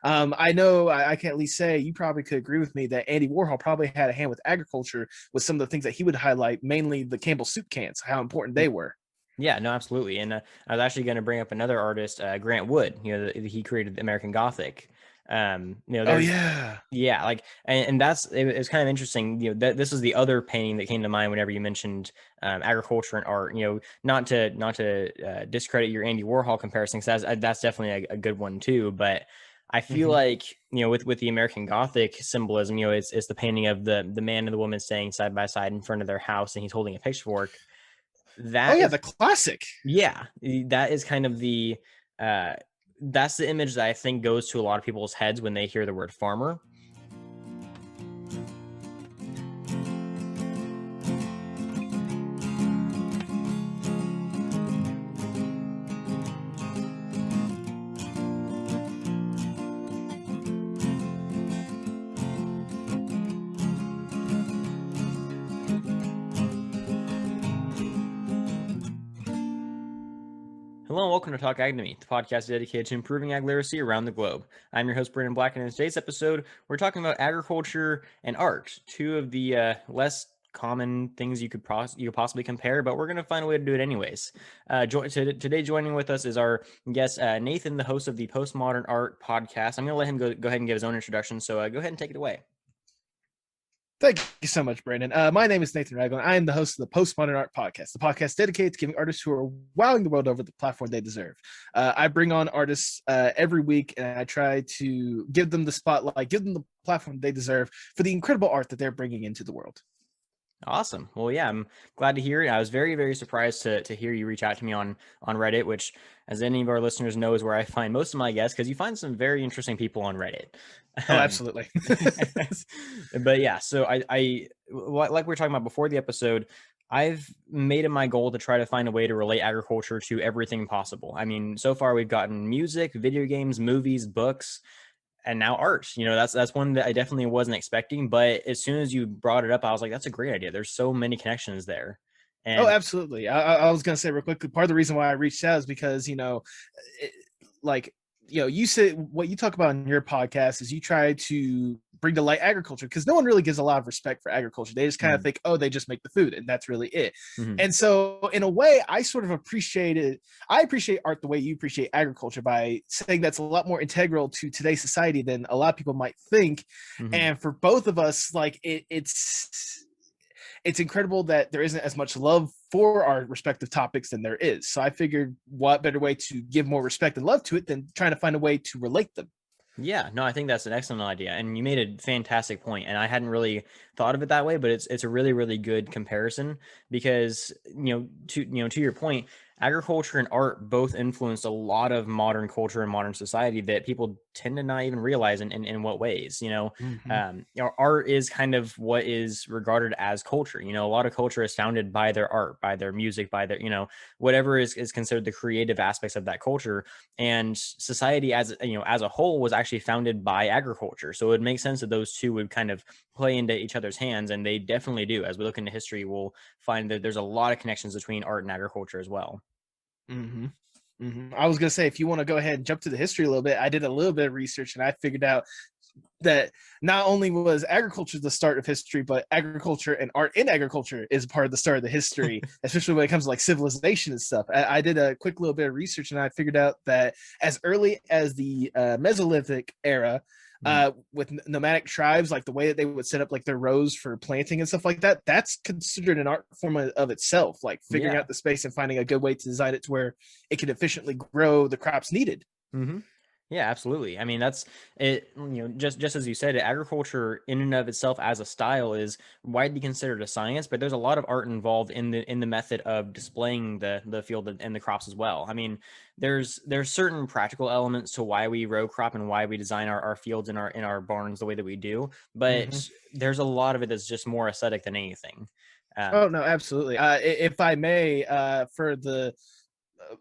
I know I can at least say you probably could agree with me that Andy Warhol probably had a hand with agriculture with some of the things that he would highlight, mainly the Campbell soup cans, how important they were. Yeah, no, absolutely. And I was actually going to bring up another artist, Grant Wood. He created American Gothic. Oh There's yeah. yeah, like, and it's kind of interesting. That this is the other painting that came to mind whenever you mentioned agriculture and art. Not to discredit your Andy Warhol comparison, because that's definitely a good one too. But I feel Hmm. like with the American Gothic symbolism, it's the painting of the man and the woman staying side by side in front of their house, and he's holding a pitchfork. Oh That yeah, is the classic. Yeah, that is kind of uh that's the image that I think goes to a lot of people's heads when they hear the word farmer. Hello and welcome to Talk Ag to Me, the podcast dedicated to improving ag literacy around the globe. I'm your host, Brandon Black, and in today's episode, we're talking about agriculture and art, two of the less common things you could possibly compare, but we're going to find a way to do it anyways. Today, joining with us is our guest, Nathan, the host of the Postmodern Art podcast. I'm going to let him go ahead and give his own introduction, so go ahead and take it away. Thank you so much, Brandon. My name is Nathan Ragland. I am the host of the Postmodern Art Podcast, the podcast dedicated to giving artists who are wowing the world over the platform they deserve. I bring on artists every week, and I try to give them the spotlight, give them the platform they deserve for the incredible art that they're bringing into the world. Awesome. Well, yeah, I'm glad to hear it. I was very, very surprised to hear you reach out to me on Reddit, which, as any of our listeners know, is where I find most of my guests, because you find some very interesting people on Reddit. Oh, absolutely. But yeah, so like we were talking about before the episode, I've made it my goal to try to find a way to relate agriculture to everything possible. I mean, so far we've gotten music, video games, movies, books, and now art. That's one that I definitely wasn't expecting, but as soon as you brought it up, I was like, that's a great idea. There's so many connections there. Oh, And absolutely. I was going to say real quick, part of the reason why I reached out is because, it, like, you said what you talk about in your podcast is you try to bring to light agriculture because no one really gives a lot of respect for agriculture. They just kind of Mhm. think, oh, they just make the food and that's really it. Mhm. And so, in a way, I sort of appreciate it. I appreciate art the way you appreciate agriculture by saying that's a lot more integral to today's society than a lot of people might think. Mhm. And for both of us, like, it's incredible that there isn't as much love for our respective topics than there is. So I figured what better way to give more respect and love to it than trying to find a way to relate them. Yeah, no, I think that's an excellent idea, and you made a fantastic point. And I hadn't really thought of it that way, but it's a really, really good comparison because to your point, agriculture and art both influenced a lot of modern culture and modern society that people tend to not even realize in what ways. Mm-hmm. Art is kind of what is regarded as culture. A lot of culture is founded by their art, by their music, by their whatever is considered the creative aspects of that culture. And society as a whole was actually founded by agriculture, so it makes sense that those two would kind of play into each other's hands, and they definitely do. As we look into history, we'll find that there's a lot of connections between art and agriculture as well. Mm-hmm. Mm-hmm. I was gonna say, if you want to go ahead and jump to the history a little bit, I did a little bit of research and I figured out that not only was agriculture the start of history, but agriculture and art in agriculture is part of the start of the history, especially when it comes to like civilization and stuff. I did a quick little bit of research and I figured out that as early as the Mesolithic era, Mhm. with nomadic tribes, like the way that they would set up like their rows for planting and stuff like that, that's considered an art form of itself, like figuring Yeah. out the space and finding a good way to design it to where it can efficiently grow the crops needed. Hmm. Yeah, absolutely. I mean, that's it. Just as you said, agriculture in and of itself as a style is widely considered a science, but there's a lot of art involved in the method of displaying the field and the crops as well. I mean, there's certain practical elements to why we row crop and why we design our fields in our barns the way that we do, Mm-hmm. but there's a lot of it that's just more aesthetic than anything. Um, Oh no, absolutely. If I may, for the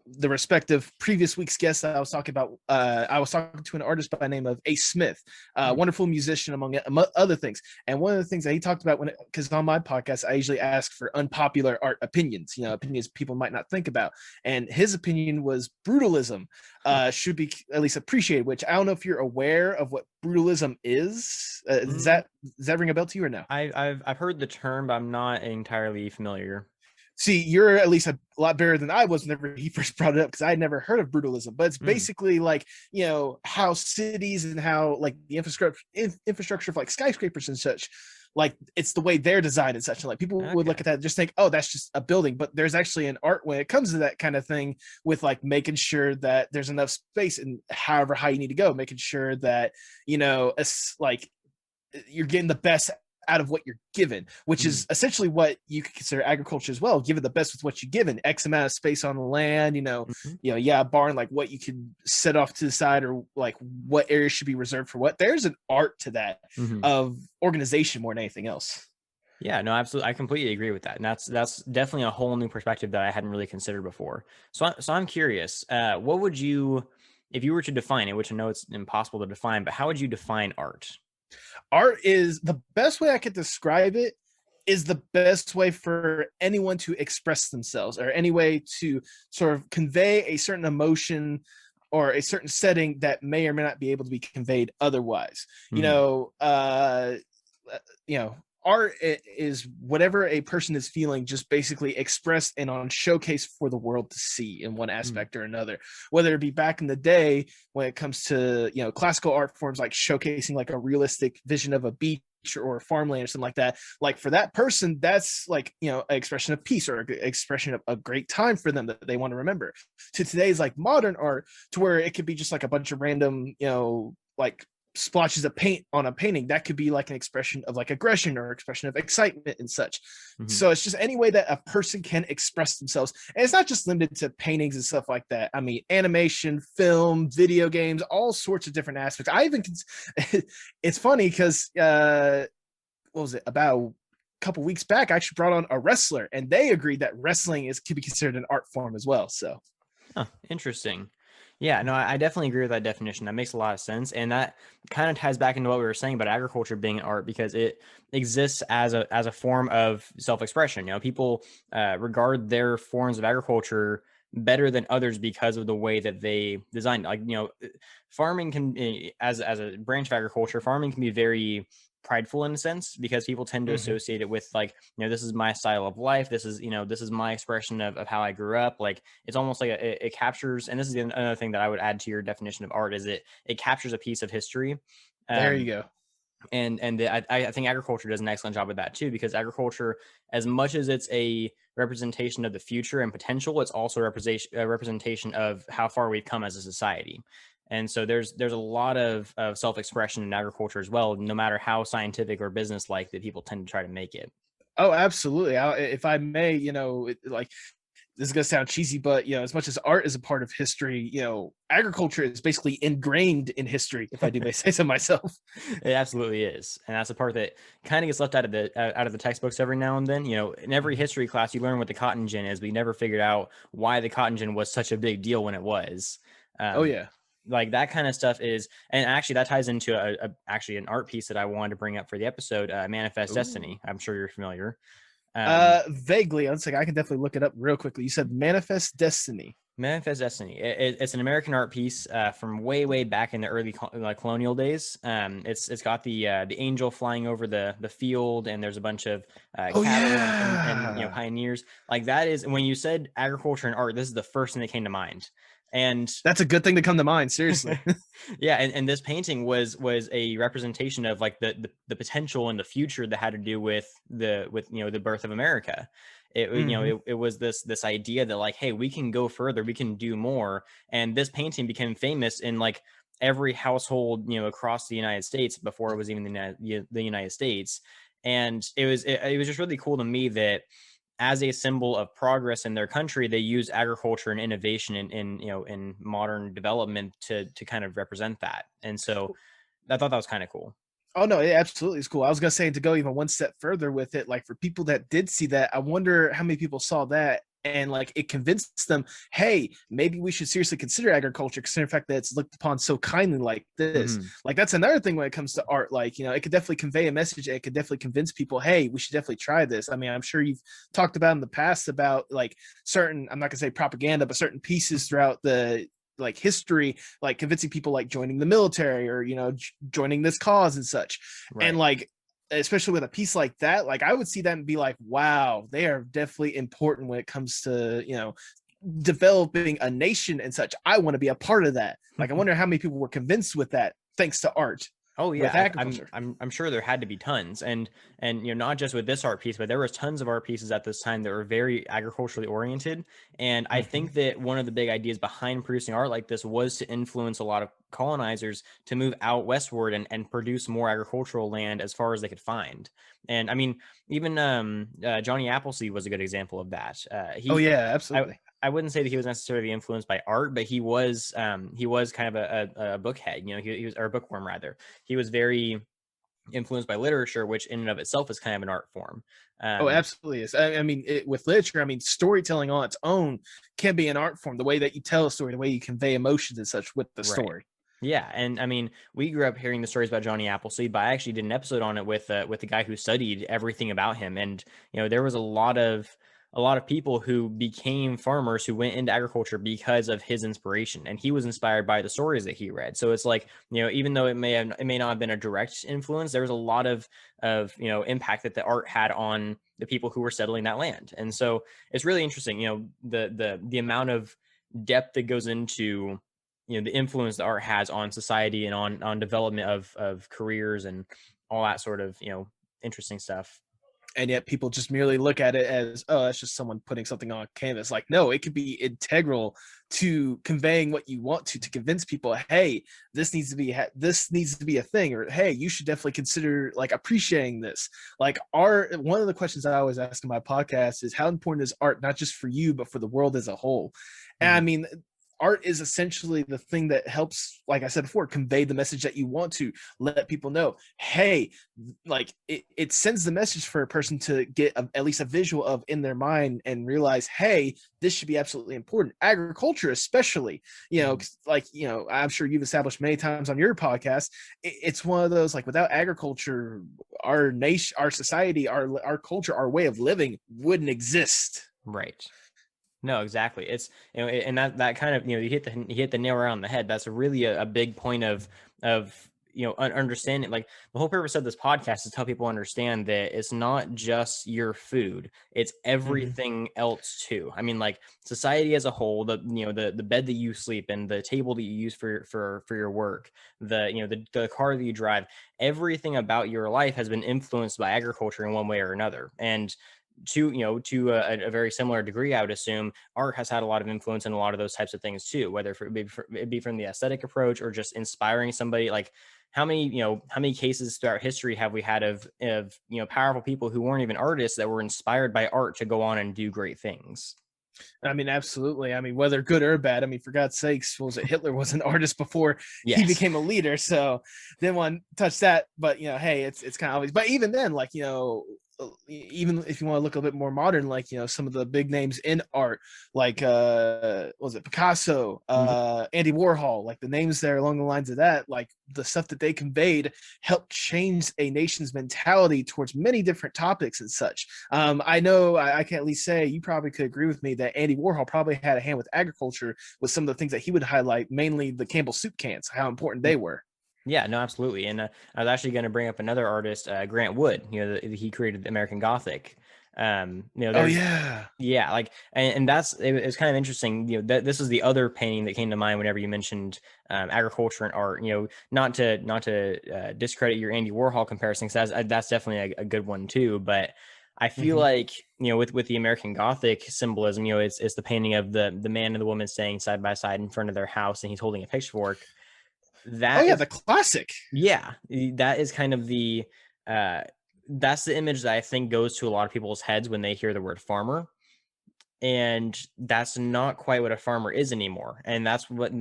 the respective previous week's guests that I was talking about. I was talking to an artist by the name of Ace Smith, wonderful musician among other things. And one of the things that he talked about because on my podcast, I usually ask for unpopular art opinions, opinions people might not think about. And his opinion was brutalism should be at least appreciated, which I don't know if you're aware of what brutalism is. Does that ring a bell to you or no? I've heard the term, but I'm not entirely familiar. See, you're at least a lot better than I was whenever he first brought it up, because I had never heard of brutalism. But it's basically like, how cities and how like the infrastructure of like skyscrapers and such, like it's the way they're designed and such. And like people would look at that and just think, oh, that's just a building. But there's actually an art when it comes to that kind of thing, with like making sure that there's enough space and however high you need to go, making sure that, it's like you're getting the best out of what you're given, which is essentially what you could consider agriculture as well. Give it the best with what you're given, X amount of space on the land, a barn, like what you can set off to the side, or like what areas should be reserved for what. There's an art to that of organization more than anything else. Yeah, no, absolutely. I completely agree with that. And that's definitely a whole new perspective that I hadn't really considered before. So I'm curious, what would you, if you were to define it, which I know it's impossible to define, but how would you define art? Art is the best way I could describe it, is the best way for anyone to express themselves, or any way to sort of convey a certain emotion or a certain setting that may or may not be able to be conveyed otherwise. Art is whatever a person is feeling, just basically expressed and on showcase for the world to see in one aspect or another. Whether it be back in the day when it comes to classical art forms, like showcasing like a realistic vision of a beach or farmland or something like that. Like for that person, that's like an expression of peace, or an expression of a great time for them that they want to remember. To today's like modern art, to where it could be just like a bunch of random like splotches of paint on a painting, that could be like an expression of like aggression or expression of excitement and such. So it's just any way that a person can express themselves, and it's not just limited to paintings and stuff like that. I mean, animation, film, video games, all sorts of different aspects. I even it's funny because what was it, about a couple weeks back, I actually brought on a wrestler, and they agreed that wrestling could be considered an art form as well. So interesting. Yeah, no, I definitely agree with that definition. That makes a lot of sense. And that kind of ties back into what we were saying about agriculture being an art, because it exists as a form of self-expression. People regard their forms of agriculture better than others because of the way that they design. Like, farming can, as a branch of agriculture, farming can be very prideful in a sense, because people tend to associate it with like, this is my style of life, this is this is my expression of how I grew up. Like it's almost like it captures, and this is another thing that I would add to your definition of art, is it captures a piece of history. There you go. And I think agriculture does an excellent job of that too, because agriculture, as much as it's a representation of the future and potential, it's also a representation of how far we've come as a society. And so there's a lot of self-expression in agriculture as well, no matter how scientific or business-like that people tend to try to make it. Oh, absolutely. If I may, like, this is going to sound cheesy, but, as much as art is a part of history, agriculture is basically ingrained in history, if I do say so myself. It absolutely is. And that's the part that kind of gets left out of the textbooks every now and then. In every history class, you learn what the cotton gin is, but you never figured out why the cotton gin was such a big deal when it was. Oh, yeah. Like that kind of stuff is, and actually that ties into actually an art piece that I wanted to bring up for the episode, Manifest Destiny. I'm sure you're familiar. Vaguely. Let's I can definitely look it up real quickly. You said Manifest Destiny. Manifest Destiny. It's an American art piece from way back in the early colonial days. It's got the angel flying over the field, and there's a bunch of cattle and pioneers. Like that is, when you said agriculture and art, this is the first thing that came to mind. And that's a good thing to come to mind, seriously. Yeah, and this painting was a representation of like the potential and the future that had to do with the birth of America. It was this idea that like, hey, we can go further, we can do more. And this painting became famous in like every household across the United States before it was even the United States. And it was just really cool to me that as a symbol of progress in their country, they use agriculture and innovation in modern development to kind of represent that. And so I thought that was kind of cool. Oh no, it absolutely is cool. I was gonna say, to go even one step further with it, like for people that did see that, I wonder how many people saw that and like it convinced them, hey, maybe we should seriously consider agriculture, considering the fact that it's looked upon so kindly like this. Mhm. Like that's another thing when it comes to art. Like, it could definitely convey a message. It could definitely convince people, hey, we should definitely try this. I mean, I'm sure you've talked about in the past about like certain, I'm not gonna say propaganda, but certain pieces throughout the like history, like convincing people like joining the military or joining this cause and such. And Right. like, especially with a piece like that, like I would see that and be like, wow, they are definitely important when it comes to developing a nation and such. I want to be a part of that. Like I wonder how many people were convinced with that thanks to art Oh with yeah, agriculture. I'm sure there had to be tons, and not just with this art piece, but there was tons of art pieces at this time that were very agriculturally oriented. And I Mhm. think that one of the big ideas behind producing art like this was to influence a lot of colonizers to move out westward and produce more agricultural land as far as they could find. And I mean, even Johnny Appleseed was a good example of that. Oh He yeah, I, absolutely. I wouldn't say that he was necessarily influenced by art, but he was kind of a bookhead. He was, or a bookworm rather. He was very influenced by literature, which in and of itself is kind of an art form. Oh, Um, absolutely is. I mean, with literature, I mean, storytelling on its own can be an art form. The way that you tell a story, the way you convey emotions and such with the right. story. Yeah, and I mean, we grew up hearing the stories about Johnny Appleseed, but I actually did an episode on it with the guy who studied everything about him, and there was a lot of people who became farmers who went into agriculture because of his inspiration, and he was inspired by the stories that he read. So it's like, even though it may not have been a direct influence, there was a lot of impact that the art had on the people who were settling that land, and so it's really interesting, the amount of depth that goes into the influence that art has on society and on development of careers and all that sort of interesting stuff. And yet people just merely look at it as, oh, that's just someone putting something on canvas. Like, no, it could be integral to conveying what you want to convince people, hey, this needs to be a thing, or hey, you should definitely consider like appreciating this. Like, one of the questions I always ask in my podcast is, how important is art, not just for you but for the world as a whole? And I Mhm. mean, art is essentially the thing that helps, like I said before, convey the message that you want to let people know, hey, like it sends the message for a person to get at least a visual of in their mind and realize, hey, this should be absolutely important. Agriculture especially, Mhm. like, I'm sure you've established many times on your podcast, it's one of those, like, without agriculture, our nation, our society, our culture, our way of living wouldn't exist. Right. No, exactly. It's and that kind of you hit the nail right on the head. That's really a big point of understanding. Like, the whole purpose of this podcast is to help people understand that it's not just your food; it's Mhm. everything else too. I mean, like, society as a whole, the bed that you sleep in, the table that you use for your work, the car that you drive, everything about your life has been influenced by agriculture in one way or another. And to a very similar degree, I would assume art has had a lot of influence in a lot of those types of things too, whether it be from the aesthetic approach or just inspiring somebody. Like, how many cases throughout history have we had of powerful people who weren't even artists that were inspired by art to go on and do great things? I mean, absolutely. I mean, whether good or bad, I mean, for God's sakes, what was it? Hitler was an artist before he Yes. became a leader, so didn't want to touch that. But hey, it's kind of obvious. But even then, like, even if you want to look a bit more modern, like, some of the big names in art, like what was it, Picasso, Mhm. Andy Warhol, like the names there along the lines of that, like the stuff that they conveyed helped change a nation's mentality towards many different topics and such. I know I can at least say you probably could agree with me that Andy Warhol probably had a hand with agriculture, with some of the things that he would highlight, mainly the Campbell soup cans, how important they were. Yeah, no, absolutely. And I was actually going to bring up another artist, Grant Wood. He created American Gothic. Oh There's yeah. Yeah, like, and it's kind of interesting. That this is the other painting that came to mind whenever you mentioned agriculture and art. Not to discredit your Andy Warhol comparison, because that's definitely a good one too. But I feel Mhm. like with the American Gothic symbolism, it's the painting of the man and the woman staying side by side in front of their house, and he's holding a pitchfork. Oh That yeah, is the classic. Yeah, that is kind of uh that's the image that I think goes to a lot of people's heads when they hear the word farmer. and that's not quite what a farmer is anymore. And that's what,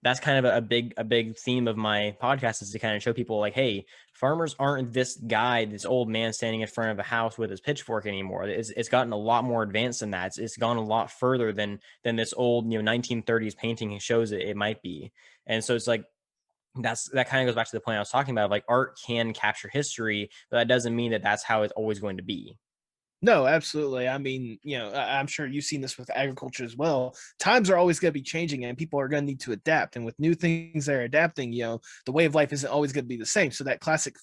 that's kind of a big theme of my podcast, is to kind of show people like, hey, farmers aren't this guy, this old man standing in front of a house with his pitchfork anymore. It's gotten a lot more advanced than that. It's gone a lot further than this old 1930s painting shows it might be. And so it's like, that kind of goes back to the point I was talking about. Like, art can capture history, but that doesn't mean that that's how it's always going to be. No, absolutely. I mean, I'm sure you've seen this with agriculture as well. Times are always going to be changing, and people are going to need to adapt. And with new things they're adapting, the way of life isn't always going to be the same. So that classic,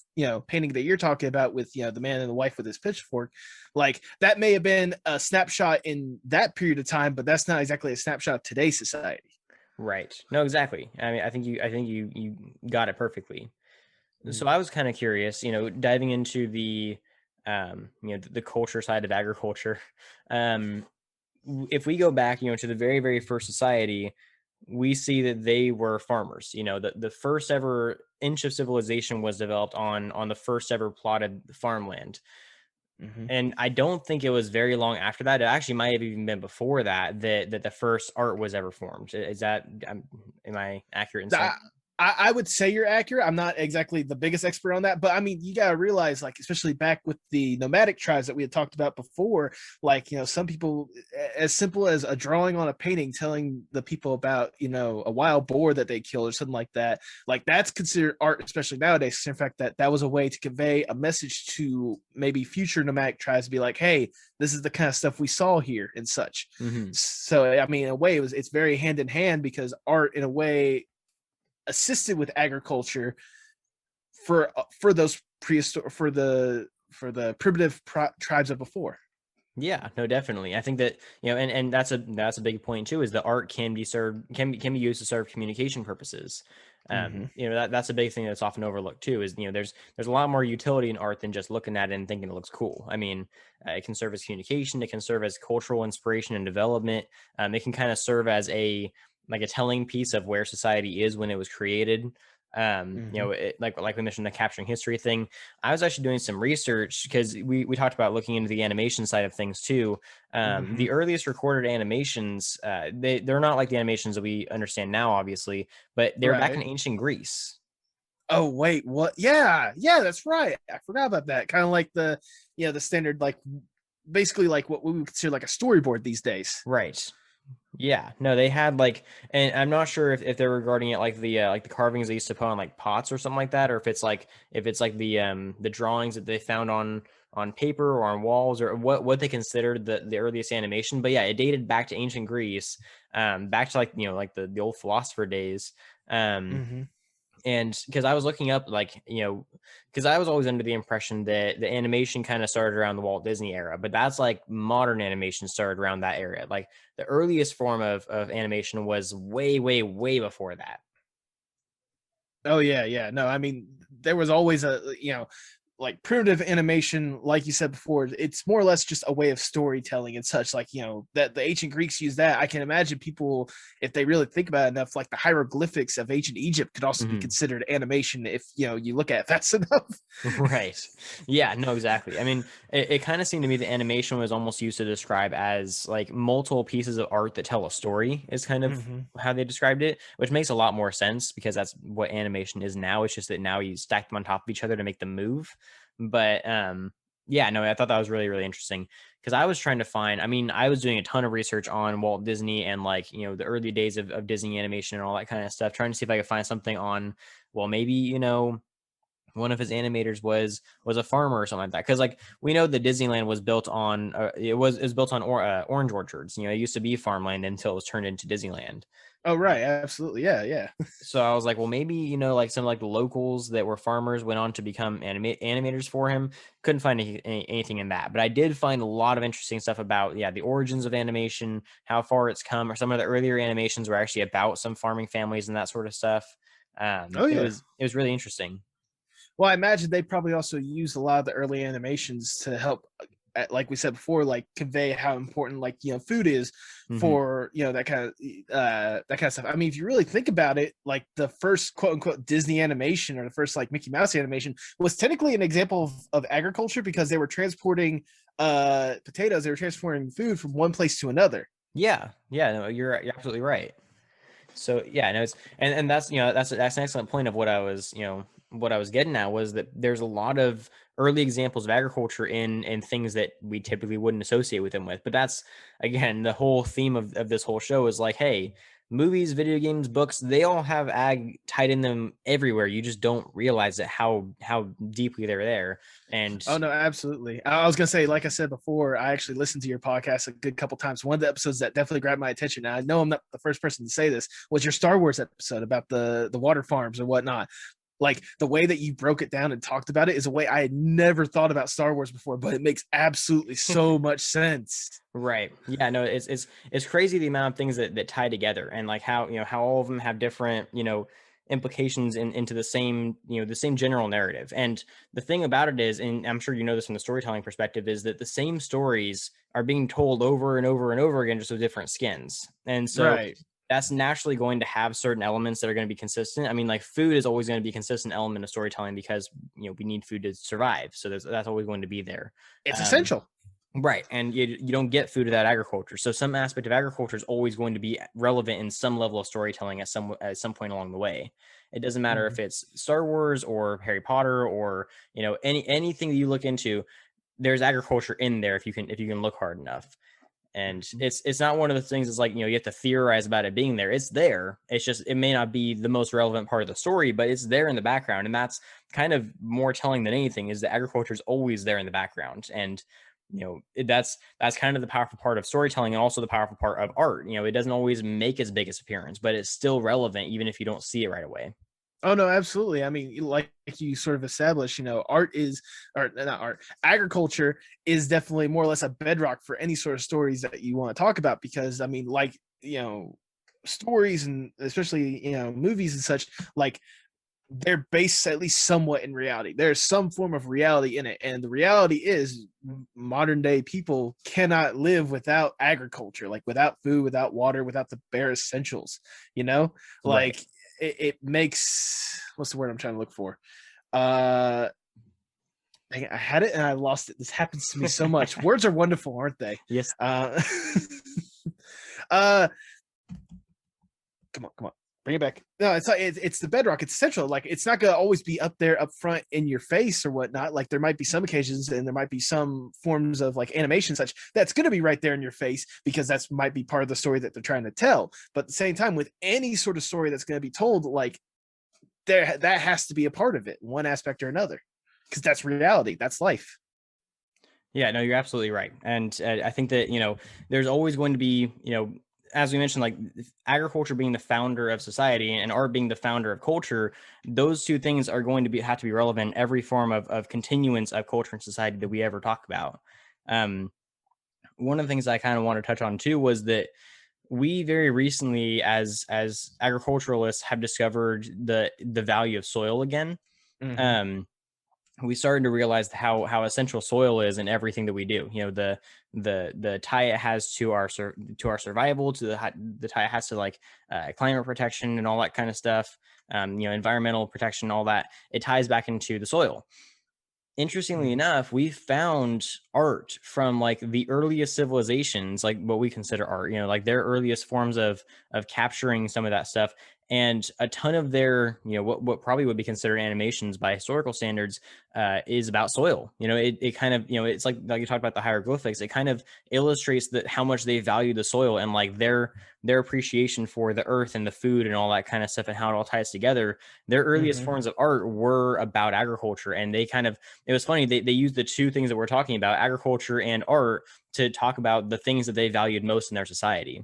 painting that you're talking about with, the man and the wife with his pitchfork, like that may have been a snapshot in that period of time, but that's not exactly a snapshot of today's society. Right. No, exactly. I mean, I think you got it perfectly. So Mm. I was kind of curious, diving into the culture side of agriculture. Um, if we go back, to the very, very first society, we see that they were farmers. The first ever inch of civilization was developed on the first ever plotted farmland. Mhm. And I don't think it was very long after that. It actually might have even been before that the first art was ever formed. Is that, am I accurate in saying? I would say you're accurate. I'm not exactly the biggest expert on that, but I mean, you got to realize, like, especially back with the nomadic tribes that we had talked about before, like, some people, as simple as a drawing on a painting telling the people about, a wild boar that they killed or something like that's considered art, especially nowadays. In fact, that was a way to convey a message to maybe future nomadic tribes to be like, hey, this is the kind of stuff we saw here and such. Hmm. So, I mean, in a way, it's very hand in hand, because art, in a way, assisted with agriculture for those prehistoric for the primitive tribes of before. Yeah, no, definitely. I think that, and that's a big point too, is that art can be served can be used to serve communication purposes. Mm-hmm. That's a big thing that's often overlooked too, is, there's a lot more utility in art than just looking at it and thinking it looks cool. I mean, it can serve as communication, it can serve as cultural inspiration and development. It can kind of serve as a telling piece of where society is when it was created. Mm-hmm. Like we mentioned, the capturing history thing. I was actually doing some research because we talked about looking into the animation side of things too. Mm-hmm. The earliest recorded animations, they're not like the animations that we understand now, obviously, but they're back Right. in ancient Greece. Oh wait, what? Yeah, that's right. I forgot about that. Kind of like the standard, like, basically like what we would consider like a storyboard these days. Right. Yeah, no, they had and I'm not sure if they're regarding it like the carvings they used to put on like pots or something like that, or if it's like the drawings that they found on paper or on walls, or what they considered the earliest animation. But yeah, it dated back to ancient Greece, back to like the old philosopher days. Um, Mm-hmm. and because I was looking up, because I was always under the impression that the animation kind of started around the Walt Disney era, but that's like modern animation started around that area. Like the earliest form of animation was way, way, way before that. Oh yeah. No, I mean, there was always like primitive animation, like you said before. It's more or less just a way of storytelling and such. Like, that the ancient Greeks used that. I can imagine people, if they really think about it enough, like the hieroglyphics of ancient Egypt could also be Mhm. considered animation if you look at it fast enough. Right. Yeah, no, exactly. I mean, it kind of seemed to me the animation was almost used to describe as like multiple pieces of art that tell a story, is kind of Mm-hmm. how they described it, which makes a lot more sense because that's what animation is now. It's just that now you stack them on top of each other to make them move. But yeah, no, I thought that was really, really interesting because I was trying to find, I mean, I was doing a ton of research on Walt Disney and like, the early days of Disney animation and all that kind of stuff, trying to see if I could find something on, well, maybe, one of his animators was a farmer or something like that, because like we know that Disneyland was built on it was built on orange orchards. It used to be farmland until it was turned into Disneyland. Oh right, absolutely, yeah. So I was like, well, maybe like some like the locals that were farmers went on to become animators for him. Couldn't find anything in that, but I did find a lot of interesting stuff about, yeah, the origins of animation, how far it's come, or some of the earlier animations were actually about some farming families and that sort of stuff. Oh It yeah. was really interesting. Well, I imagine they probably also used a lot of the early animations to help like we said before, like convey how important like food is for that kind of stuff. I mean, if you really think about it, like the first quote unquote Disney animation or the first like Mickey Mouse animation was technically an example of agriculture, because they were transporting potatoes, they were transporting food from one place to another. Yeah, no, you're absolutely right. So yeah, no, it's and that's that's an excellent point of what I was what I was getting at, was that there's a lot of early examples of agriculture in things that we typically wouldn't associate with them with. But that's, again, the whole theme of this whole show is like, hey, movies, video games, books, they all have ag tied in them everywhere. You just don't realize it, how deeply they're there. And Oh no, absolutely. I was gonna say, like I said before, I actually listened to your podcast a good couple times. One of the episodes that definitely grabbed my attention, and I know I'm not the first person to say this, was your Star Wars episode about the water farms or whatnot. Like the way that you broke it down and talked about it is a way I had never thought about Star Wars before, but it makes absolutely so much sense. right. Yeah, no, it's crazy the amount of things that tie together, and like how, how all of them have different, implications into the same, the same general narrative. And the thing about it is, and I'm sure you know this from the storytelling perspective, is that the same stories are being told over and over and over again, just with different skins. And so Right. that's naturally going to have certain elements that are going to be consistent. I mean, like food is always going to be a consistent element of storytelling, because we need food to survive. So that's always going to be there. It's Um, essential. Right. And you don't get food without agriculture. So some aspect of agriculture is always going to be relevant in some level of storytelling at some point along the way. It doesn't matter Mhm. if it's Star Wars or Harry Potter or, anything that you look into, there's agriculture in there if you can look hard enough. And it's not one of the things that's like, you have to theorize about it being there. It's there. It's just, it may not be the most relevant part of the story, but it's there in the background. And that's kind of more telling than anything, is that agriculture is always there in the background. And that's kind of the powerful part of storytelling, and also the powerful part of art. It doesn't always make its biggest appearance, but it's still relevant even if you don't see it right away. Oh no, absolutely. I mean, like you sort of established, art is, or not art, agriculture is definitely more or less a bedrock for any sort of stories that you want to talk about. Because I mean, like, stories, and especially, movies and such, like they're based at least somewhat in reality. There's some form of reality in it. And the reality is modern day people cannot live without agriculture, like without food, without water, without the bare essentials, Right. like it makes, what's the word I'm trying to look for? Uh Dang it, I had it and I lost it. This happens to me so much. Words are wonderful, aren't they? Yes. Uh, uh come on, bring it back. No, it's like it's the bedrock. It's essential. Like it's not gonna always be up there, up front in your face or whatnot. Like there might be some occasions, and there might be some forms of like animation such that's gonna be right there in your face, because that's might be part of the story that they're trying to tell. But at the same time, with any sort of story that's gonna be told, like that has to be a part of it, one aspect or another, because that's reality. That's life. Yeah, no, you're absolutely right. And I think that, there's always going to be, as we mentioned, like agriculture being the founder of society and art being the founder of culture, those two things are going to have to be relevant in every form of continuance of culture and society that we ever talk about. One of the things I kind of want to touch on too was that we very recently, as agriculturalists, have discovered the value of soil again. Mm-hmm. We started to realize how essential soil is in everything that we do. The tie it has to our survival, to the tie it has to like climate protection and all that kind of stuff. Environmental protection, all that. It ties back into the soil. Interestingly Mm-hmm. enough, we found art from like the earliest civilizations, like what we consider art, like their earliest forms of capturing some of that stuff. And a ton of their, what probably would be considered animations by historical standards, is about soil. It kind of, it's like you talked about the hieroglyphics. It kind of illustrates that how much they value the soil, and like their appreciation for the earth and the food and all that kind of stuff, and how it all ties together. Their earliest Mm-hmm. forms of art were about agriculture, and they kind of, it was funny, they used the two things that we're talking about, agriculture and art, to talk about the things that they valued most in their society.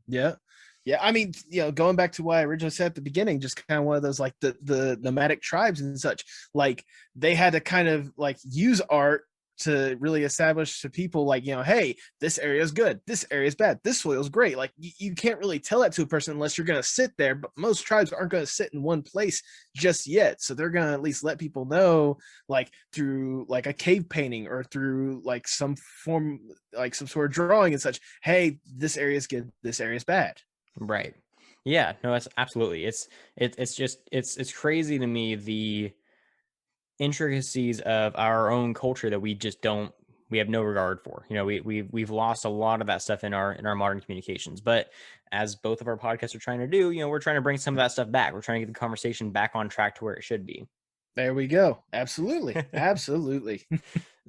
Yeah. Yeah. I mean, going back to what I originally said at the beginning, just kind of one of those like the nomadic tribes and such, like they had to kind of like use art to really establish to people like, hey, this area is good, this area is bad, this soil is great. Like you can't really tell that to a person unless you're going to sit there, but most tribes aren't going to sit in one place just yet. So they're going to at least let people know, like through like a cave painting or through like some form, like some sort of drawing and such, hey, this area is good, this area is bad. Right. Yeah, no, that's absolutely. It's just it's crazy to me, the intricacies of our own culture that we have no regard for. We've lost a lot of that stuff in our modern communications. But as both of our podcasts are trying to do, we're trying to bring some of that stuff back. We're trying to get the conversation back on track to where it should be. There we go. Absolutely. Absolutely.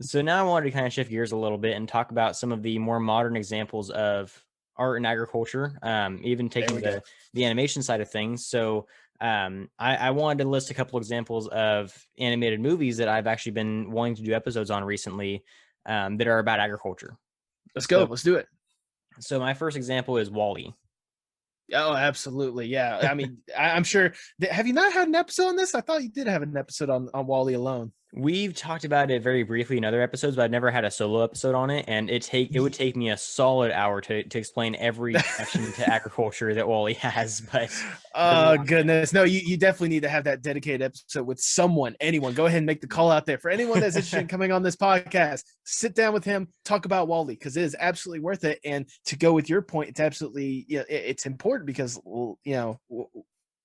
So now I wanted to kind of shift gears a little bit and talk about some of the more modern examples of art and agriculture, even taking the animation side of things. So I wanted to list a couple examples of animated movies that I've actually been wanting to do episodes on recently, that are about agriculture. Let's go. Let's do it. So my first example is WALL-E. Oh, absolutely. Yeah. I mean, I'm sure. Have you not had an episode on this? I thought you did have an episode on WALL-E alone. We've talked about it very briefly in other episodes, but I've never had a solo episode on it. And it would take me a solid hour to explain every connection to agriculture that WALL-E has. But oh goodness. No, you definitely need to have that dedicated episode with anyone. Go ahead and make the call out there. For anyone that's interested in coming on this podcast, sit down with him, talk about WALL-E, because it is absolutely worth it. And to go with your point, it's absolutely, it's important because,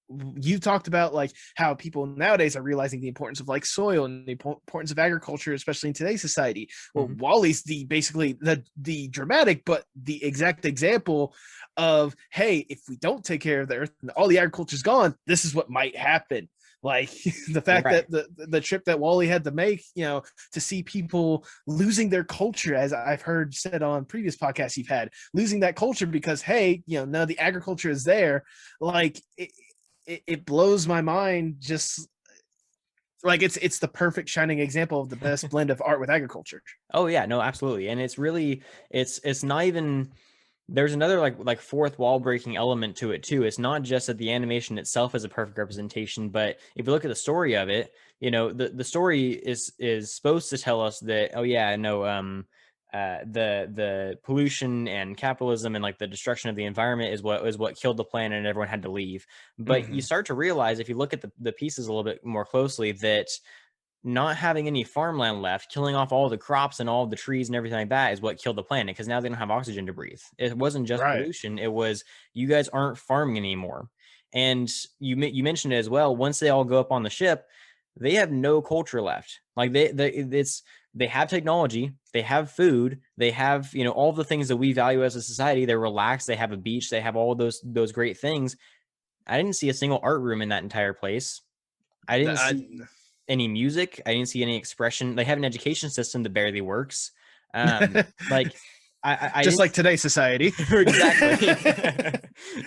you talked about like how people nowadays are realizing the importance of like soil and the importance of agriculture, especially in today's society. Well, WALL-E's basically the dramatic, but the exact example of, hey, if we don't take care of the earth and all the agriculture's gone, this is what might happen. Like the fact that the trip that WALL-E had to make, to see people losing their culture, as I've heard said on previous podcasts you've had, losing that culture because, hey, none of the agriculture is there. Like it blows my mind. Just like it's the perfect shining example of the best blend of art with agriculture. Oh yeah, no, absolutely. And it's really, it's not even, there's another like fourth wall breaking element to it too. It's not just that the animation itself is a perfect representation, but if you look at the story of it, the story is supposed to tell us that, oh yeah, no, the pollution and capitalism and like the destruction of the environment is what killed the planet and everyone had to leave. But you start to realize, if you look at the pieces a little bit more closely, that not having any farmland left, killing off all the crops and all the trees and everything like that is what killed the planet, because now they don't have oxygen to breathe. It wasn't just pollution. It was, you guys aren't farming anymore. And you mentioned it as well. Once they all go up on the ship, they have no culture left. Like they have technology, they have food, they have, all the things that we value as a society. They're relaxed, they have a beach, they have all of those great things. I didn't see a single art room in that entire place. I didn't see any music. I didn't see any expression. They have an education system that barely works. Like I just like today's society. Exactly.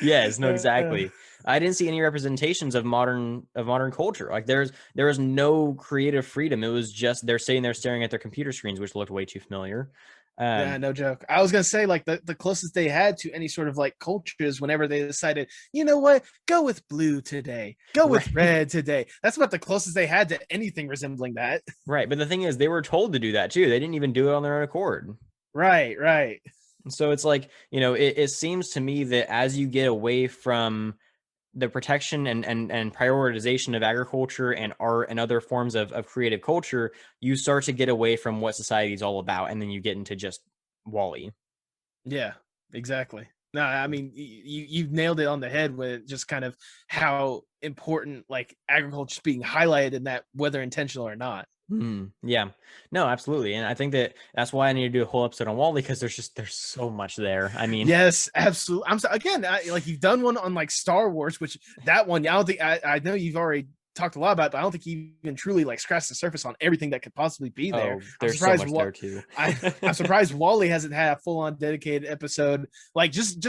Yes, no, exactly. I didn't see any representations of modern culture. Like there was no creative freedom. It was just they're sitting there staring at their computer screens, which looked way too familiar. Yeah, no joke. I was gonna say, like, the closest they had to any sort of like culture is whenever they decided, you know what, go with blue today, go with red today. That's about the closest they had to anything resembling that. Right, but the thing is, they were told to do that too. They didn't even do it on their own accord. Right. So it's like, it seems to me that as you get away from the protection and prioritization of agriculture and art and other forms of creative culture, you start to get away from what society is all about, and then you get into just WALL-E. Yeah, exactly. No, I mean, you've nailed it on the head with just kind of how important like agriculture is being highlighted in that, whether intentional or not. Yeah, no, absolutely. And I think that's why I need to do a whole episode on WALL-E, because there's so much there. I mean, yes, absolutely. Like you've done one on like Star Wars, which that one, I don't think, I know you've already talked a lot about, but I don't think you even truly like scratched the surface on everything that could possibly be there. There's so much there too. I'm surprised WALL-E hasn't had a full-on dedicated episode. Like just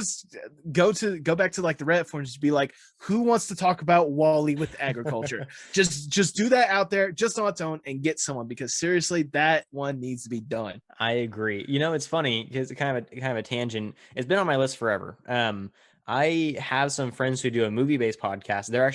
go back to like the Reddit forums, just be like, who wants to talk about WALL-E with agriculture? just do that out there just on its own and get someone, because seriously, that one needs to be done. I agree. It's funny because kind of a tangent. It's been on my list forever. I have some friends who do a movie-based podcast. They're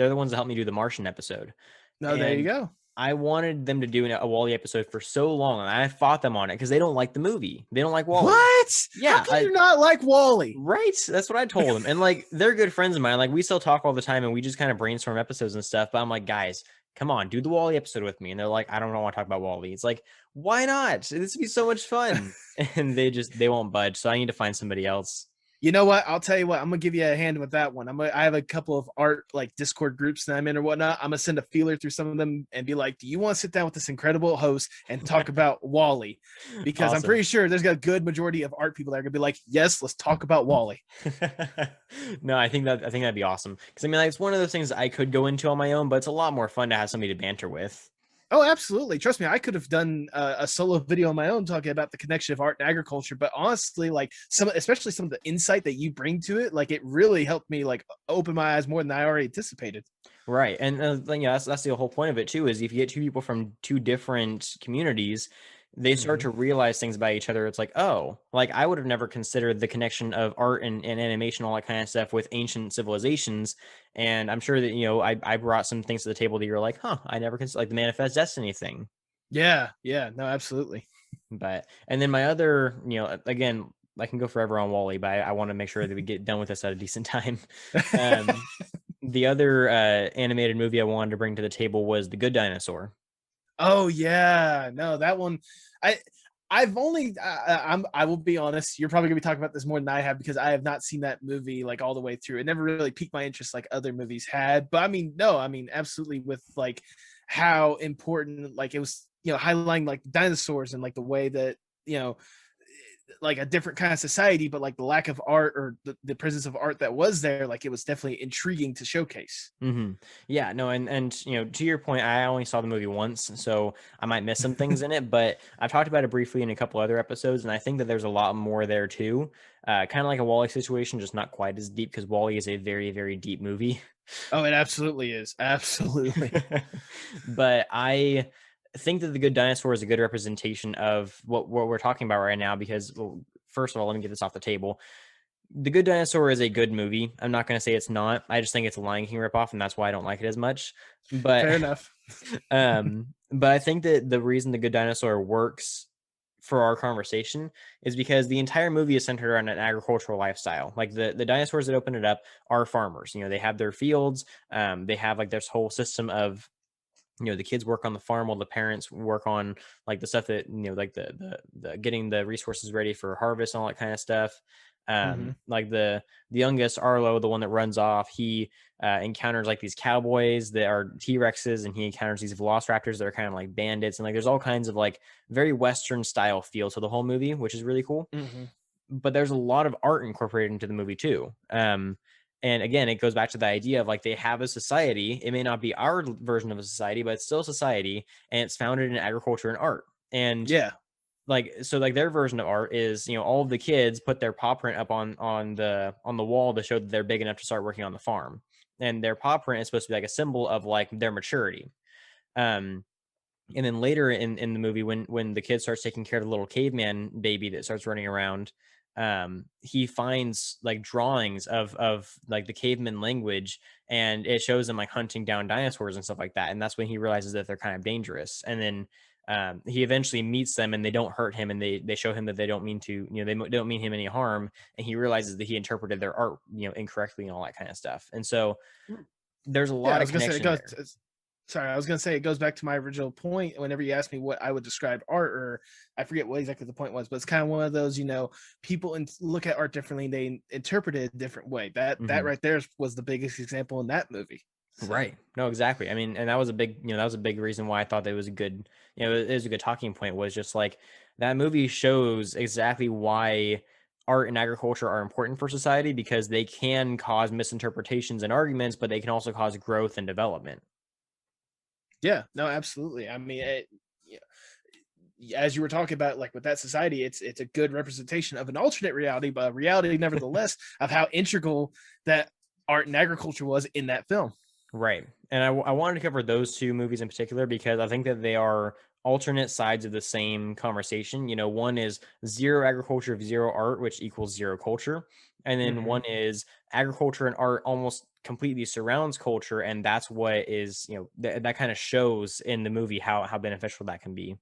the ones that helped me do the Martian episode. No, there you go. I wanted them to do a Wall-E episode for so long, and I fought them on it because they don't like the movie. They don't like Wall-E. What? How Yeah, can you not like Wall-E? right. That's what I told them. And like, they're good friends of mine. Like, we still talk all the time, and we just kind of brainstorm episodes and stuff. But I'm like, guys, come on, do the Wall-E episode with me. And they're like, I don't want to talk about Wall-E. It's like, why not? This would be so much fun. And they won't budge. So I need to find somebody else. You know what? I'll tell you what. I'm gonna give you a hand with that one. I have a couple of art like Discord groups that I'm in or whatnot. I'm gonna send a feeler through some of them and be like, "Do you want to sit down with this incredible host and talk about Wall-E?" Because I'm Awesome. pretty sure there's a good majority of art people that are gonna be like, "Yes, let's talk about Wall-E." No, I think that'd be awesome. Because I mean, like, it's one of those things I could go into on my own, but it's a lot more fun to have somebody to banter with. Oh, absolutely. Trust me, I could have done a solo video on my own talking about the connection of art and agriculture. But honestly, like especially some of the insight that you bring to it, like it really helped me like open my eyes more than I already anticipated. Right. And that's the whole point of it too, is if you get two people from two different communities, they start to realize things about each other. It's like, oh, like I would have never considered the connection of art and animation, all that kind of stuff with ancient civilizations. And I'm sure that, I brought some things to the table that you're like, huh, I never considered, like the Manifest Destiny thing. Yeah, no, absolutely. But, and then my other, again, I can go forever on Wall-E, but I want to make sure that we get done with this at a decent time. The other animated movie I wanted to bring to the table was The Good Dinosaur. Oh yeah, no, that one. I I've only I will be honest. You're probably gonna be talking about this more than I have because I have not seen that movie like all the way through. It never really piqued my interest like other movies had. But I mean, no, I mean absolutely with like how important like it was, highlighting like dinosaurs and like the way that you know like a different kind of society, but like the lack of art or the presence of art that was there, like it was definitely intriguing to showcase. Yeah, no, and to your point, I only saw the movie once, so I might miss some things in it, but I've talked about it briefly in a couple other episodes, and I think that there's a lot more there too. Kind of like a Wall-E situation, just not quite as deep because Wall-E is a very, very deep movie. Oh, it absolutely is. Absolutely. But I think that The Good Dinosaur is a good representation of what we're talking about right now because, well, first of all, let me get this off the table. The Good Dinosaur is a good movie. I'm not going to say it's not. I just think it's a Lion King ripoff, and that's why I don't like it as much. But Fair enough. but I think that the reason The Good Dinosaur works for our conversation is because the entire movie is centered around an agricultural lifestyle. Like the dinosaurs that open it up are farmers. They have their fields. They have like this whole system of the kids work on the farm while the parents work on like the stuff that like the getting the resources ready for harvest and all that kind of stuff. Mhm. Like the youngest Arlo, the one that runs off, he encounters like these cowboys that are T-Rexes, and he encounters these velociraptors that are kind of like bandits, and like there's all kinds of like very Western style feel to the whole movie, which is really cool. Mhm. But there's a lot of art incorporated into the movie too. And again, it goes back to the idea of like they have a society. It may not be our version of a society, but it's still a society, and it's founded in agriculture and art. And Yeah. like so, like their version of art is all of the kids put their paw print up on the wall to show that they're big enough to start working on the farm, and their paw print is supposed to be like a symbol of like their maturity. Um, and then later in the movie, when the kid starts taking care of the little caveman baby that starts running around, he finds like drawings of like the caveman language, and it shows them like hunting down dinosaurs and stuff like that, and that's when he realizes that they're kind of dangerous. And then he eventually meets them, and they don't hurt him, and they show him that they don't mean to, they don't mean him any harm, and he realizes that he interpreted their art incorrectly and all that kind of stuff. And so there's a Yeah, I lot of was gonna say it connection goes. there. Sorry, I was gonna say it goes back to my original point. Whenever you asked me what I would describe art, or I forget what exactly the point was, but it's kind of one of those, people look at art differently. They interpret it a different way. That Mhm. right there was the biggest example in that movie. So, Right. No, exactly. I mean, and that was a big, that was a big reason why I thought that it was a good, it was a good talking point, was just like that movie shows exactly why art and agriculture are important for society, because they can cause misinterpretations and arguments, but they can also cause growth and development. yeah, no, absolutely. I mean, as you were talking about, like with that society, it's a good representation of an alternate reality, but a reality nevertheless of how integral that art and agriculture was in that film. Right. And I wanted to cover those two movies in particular because I think that they are alternate sides of the same conversation. One is zero agriculture, zero art, which equals zero culture. And then Hmm. one is agriculture and art almost completely surrounds culture, and that's what is, that kind of shows in the movie how beneficial that can be.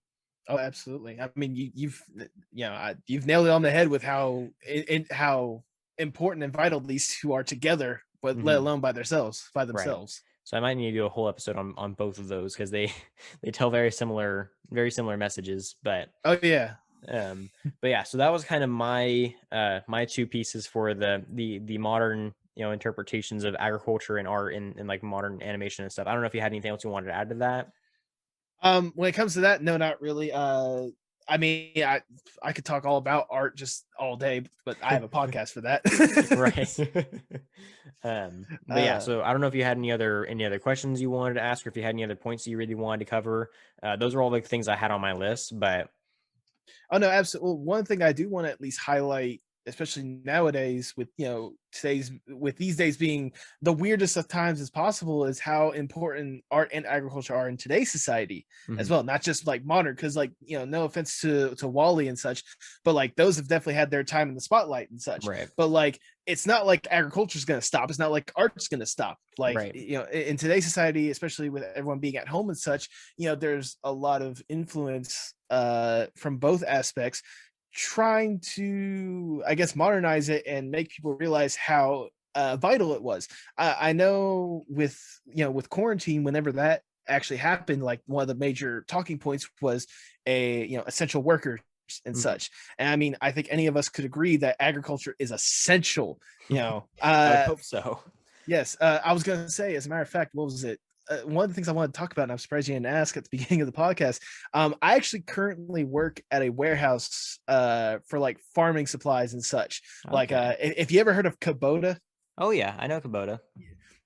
Oh, absolutely. I mean, you've nailed it on the head with how important and vital these two are together, but let Hmm. alone by Right. themselves. So I might need to do a whole episode on both of those, because they they tell very similar messages. Oh yeah. Um, but yeah, so that was kind of my two pieces for the modern, interpretations of agriculture and art in like modern animation and stuff. I don't know if you had anything else you wanted to add to that. When it comes to that, no, not really. I mean, I could talk all about art just all day, but I have a podcast for that. Right. But yeah, uh, so I don't know if you had any other questions you wanted to ask, or if you had any other points you really wanted to cover. Those are all the things I had on my list, but Oh no, absolutely. Well, one thing I do want to at least highlight, especially nowadays, with these days being the weirdest of times as possible, is how important art and agriculture are in today's society as mhm, well. Not just like modern, because like no offense to Wally and such, but like those have definitely had their time in the spotlight and such. right, But like it's not like agriculture is going to stop. It's not like art's going to stop. Like right, in today's society, especially with everyone being at home and such, there's a lot of influence from both aspects, trying to, I guess, modernize it and make people realize how vital it was. I know with quarantine, whenever that actually happened, like one of the major talking points was essential workers and mhm. such. And I mean, I think any of us could agree that agriculture is essential. I would hope so. Yes, I was going to say, as a matter of fact, what was it? One of the things I wanted to talk about, and I'm surprised you didn't ask at the beginning of the podcast. I actually currently work at a warehouse for like farming supplies and such. Like, Okay. if you ever heard of Kubota, Oh yeah, I know Kubota.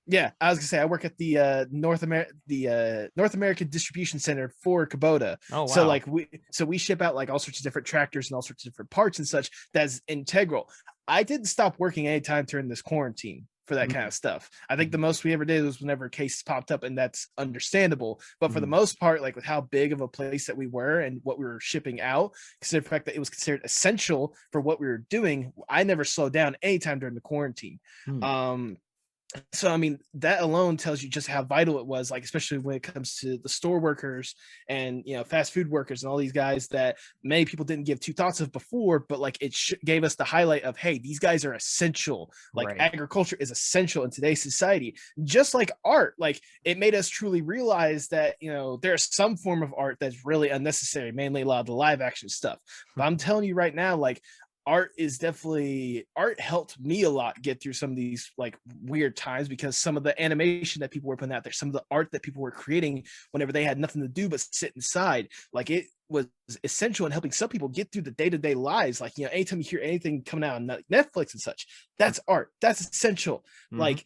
yeah, I was gonna say I work at the North American distribution center for Kubota. Oh So wow. like we ship out like all sorts of different tractors and all sorts of different parts and such. That's integral. I didn't stop working anytime during this quarantine for that kind Mhm, of stuff. I think the mhm, most we ever did was whenever cases popped up, and that's understandable. But for the mhm. most part, like with how big of a place that we were and what we were shipping out, consider the fact that it was considered essential for what we were doing, I never slowed down anytime during the quarantine. Hmm. Um, so I mean that alone tells you just how vital it was, like especially when it comes to the store workers and fast food workers and all these guys that many people didn't give two thoughts of before, but like it gave us the highlight of, hey, these guys are essential. Like Right. agriculture is essential in today's society, just like art. Like it made us truly realize that there's some form of art that's really unnecessary, mainly a lot of the live action stuff. But I'm telling you right now, like art helped me a lot get through some of these like weird times, because some of the animation that people were putting out there, some of the art that people were creating whenever they had nothing to do but sit inside, like it was essential in helping some people get through the day-to-day lives. Like anytime you hear anything coming out on Netflix and such, that's art, that's essential. Mhm. Like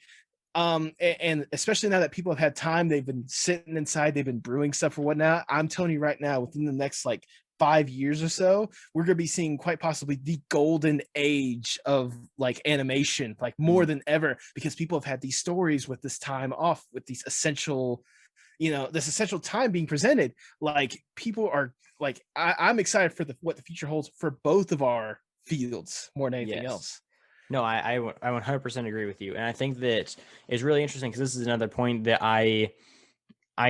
and especially now that people have had time, they've been sitting inside, they've been brewing stuff or whatnot. I'm telling you right now, within the next like 5 years or so, we're going to be seeing quite possibly the golden age of like animation, like more Mhm. than ever, because people have had these stories with this time off, with these this essential time being presented. Like people are like, I'm excited for what the future holds for both of our fields more than anything Yes. else. No, I 100% agree with you, and I think that it's really interesting, because this is another point that I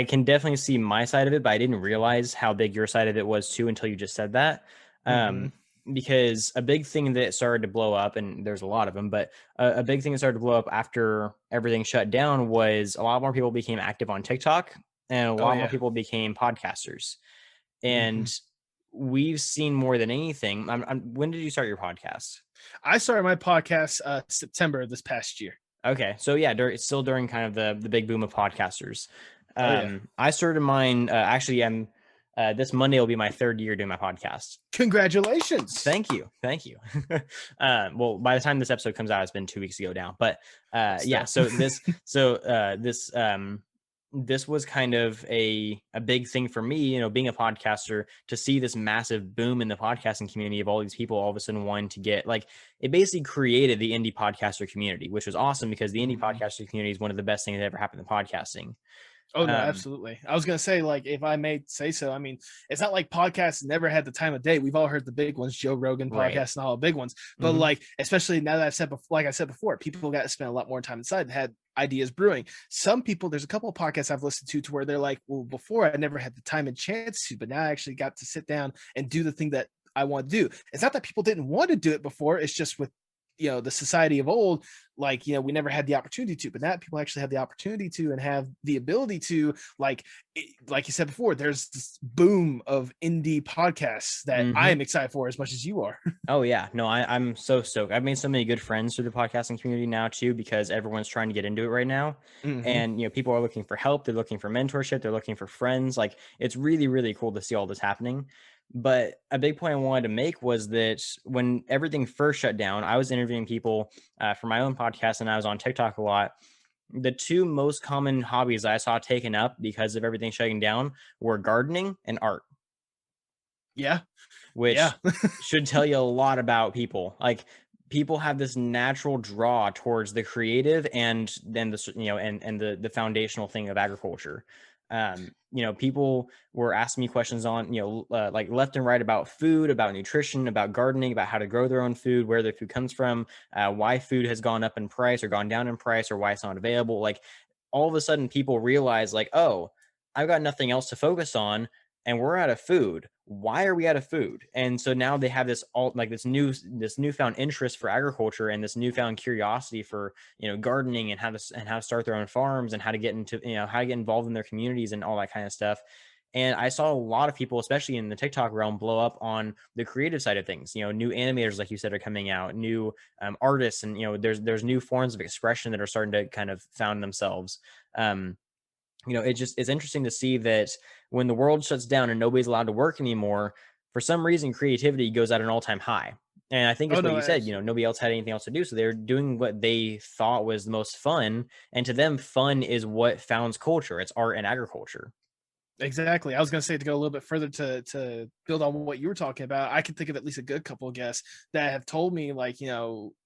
can definitely see my side of it, but I didn't realize how big your side of it was too until you just said that. Hmm. Um, because a big thing that started to blow up, and there's a lot of them, but a big thing that started to blow up after everything shut down was a lot more people became active on TikTok, and a Oh lot more yeah. people became podcasters. Hmm. And we've seen more than anything. When did you start your podcast? I started my podcast September of this past year. Okay, so yeah, it's still during kind of the big boom of podcasters. Oh yeah. I started mine actually. I'm this Monday will be my third year doing my podcast. Congratulations. Thank you. Well, by the time this episode comes out, it's been 2 weeks ago now. But yeah, Still. this was kind of a big thing for me, being a podcaster, to see this massive boom in the podcasting community of all these people all of a sudden wanting to get, like, it basically created the indie podcaster community, which was awesome, because the indie Mhm. podcaster community is one of the best things that ever happened to podcasting. Oh no, Um, absolutely. I was gonna say, like, if I may say so, I mean, it's not like podcasts never had the time of day. We've all heard the big ones, Joe Rogan right. podcast and all the big ones. But Hmm. like, especially now that I've said before, like I said before, people got to spend a lot more time inside and had ideas brewing. Some people, there's a couple of podcasts I've listened to where they're like, well, before I never had the time and chance to, but now I actually got to sit down and do the thing that I want to do. It's not that people didn't want to do it before, it's just with the society of old, like, we never had the opportunity to, but now people actually have the opportunity to and have the ability to, like you said before, there's this boom of indie podcasts that I Hmm. am excited for as much as you are. Oh yeah, no, I'm so stoked. I've made so many good friends through the podcasting community now too, because everyone's trying to get into it right now. Hmm. And people are looking for help, they're looking for mentorship, they're looking for friends. Like, it's really, really cool to see all this happening. But a big point I wanted to make was that when everything first shut down, I was interviewing people for my own podcast, and I was on TikTok a lot. The two most common hobbies I saw taken up because of everything shutting down were gardening and art, Yeah. Yeah. which should tell you a lot about people. Like, people have this natural draw towards the creative, and then and the foundational thing of agriculture. People were asking me questions on, like, left and right, about food, about nutrition, about gardening, about how to grow their own food, where their food comes from, why food has gone up in price or gone down in price, or why it's not available. Like, all of a sudden people realize, like, oh, I've got nothing else to focus on, and we're out of food. Why are we out of food? And so now they have this newfound interest for agriculture, and this newfound curiosity for gardening, and how to start their own farms, and how to get into how to get involved in their communities and all that kind of stuff. And I saw a lot of people, especially in the TikTok realm, blow up on the creative side of things. New animators, like you said, are coming out, new artists, and there's new forms of expression that are starting to kind of found themselves. Um, it's interesting to see that when the world shuts down and nobody's allowed to work anymore, for some reason creativity goes at an all-time high. And I think Oh it's what no, you said. absolutely. Nobody else had anything else to do, so they're doing what they thought was the most fun, and to them fun is what founds culture. It's art and agriculture. Exactly. I was going to say, to go a little bit further to build on what you were talking about. I can think of at least a good couple of guests that have told me, like,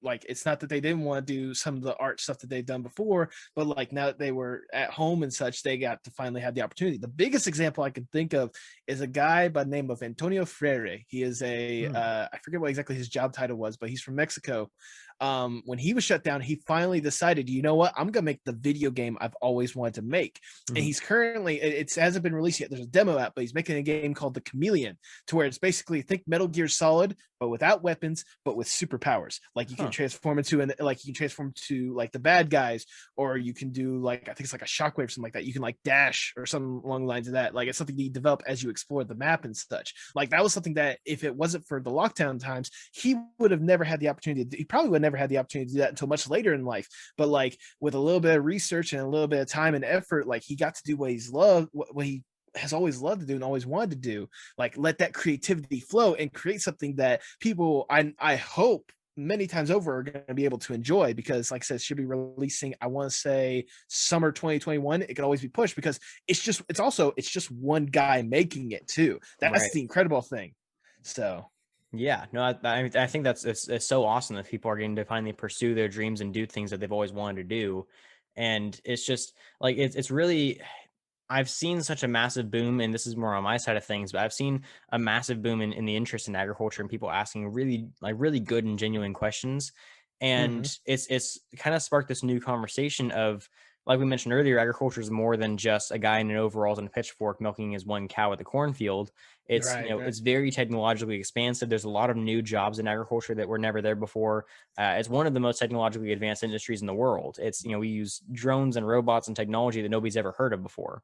like, it's not that they didn't want to do some of the art stuff that they've done before, but like, now that they were at home and such, they got to finally have the opportunity. The biggest example I can think of is a guy by the name of Antonio Freire. He is Mm, I forget what exactly his job title was, but he's from Mexico. When he was shut down, he finally decided, you know what, I'm gonna make the video game I've always wanted to make. And mhm. he's currently, it hasn't been released yet, there's a demo out, but he's making a game called The Chameleon, to where it's basically, think Metal Gear Solid but without weapons, but with superpowers. Like, you can Huh. transform into, and like, you can transform to like the bad guys, or you can do, like, I think it's like a shockwave or something like that. You can like dash or something along the lines of that. Like, it's something you develop as you explore the map and such. Like, that was something that, if it wasn't for the lockdown times, he would have never had the opportunity he probably would never had the opportunity to do that until much later in life. But like, with a little bit of research and a little bit of time and effort, like, he got to do what he's loved, what he has always loved to do and always wanted to do. Like, let that creativity flow and create something that people, I hope, many times over, are going to be able to enjoy, because, like I said, should be releasing, I want to say, summer 2021. It could always be pushed, because it's just one guy making it too. That's Right. the incredible thing. So Yeah, no, I think it's so awesome that people are getting to finally pursue their dreams and do things that they've always wanted to do. And it's just like, it's really, I've seen such a massive boom, and this is more on my side of things, but I've seen a massive boom in the interest in agriculture, and people asking really good and genuine questions. mhm. And it's kind of sparked this new conversation of, like we mentioned earlier, agriculture is more than just a guy in an overalls and a pitchfork milking his one cow at the cornfield. It's Right, right. it's very technologically expansive. There's a lot of new jobs in agriculture that were never there before. It's one of the most technologically advanced industries in the world. It's we use drones and robots and technology that nobody's ever heard of before.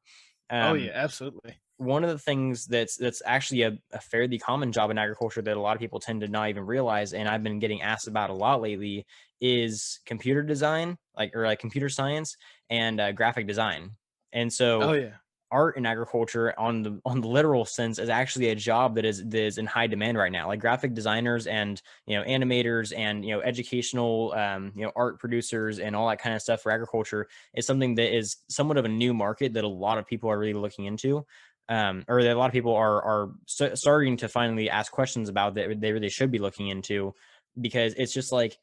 Oh yeah, Um, absolutely. One of the things that's actually a fairly common job in agriculture that a lot of people tend to not even realize, and I've been getting asked about a lot lately, is computer design, like computer science, and graphic design. And Oh so yeah. art in agriculture, on the literal sense, is actually a job that is in high demand right now. Like, graphic designers and animators and educational art producers and all that kind of stuff for agriculture is something that is somewhat of a new market that a lot of people are really looking into, or that a lot of people are starting to finally ask questions about, that they really should be looking into, because it's just like,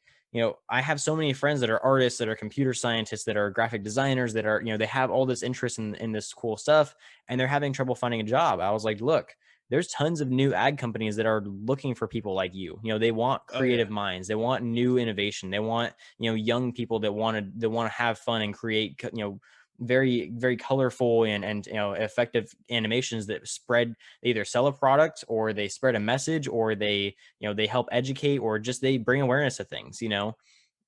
I have so many friends that are artists, that are computer scientists, that are graphic designers, that are, they have all this interest in this cool stuff, and they're having trouble finding a job. I was like, look, there's tons of new ad companies that are looking for people like you. They want Oh yeah. creative minds, they want new innovation, they want, young people that want to have fun and create, very, very colorful and effective animations that spread, they either sell a product, or they spread a message, or they help educate, or just they bring awareness to things.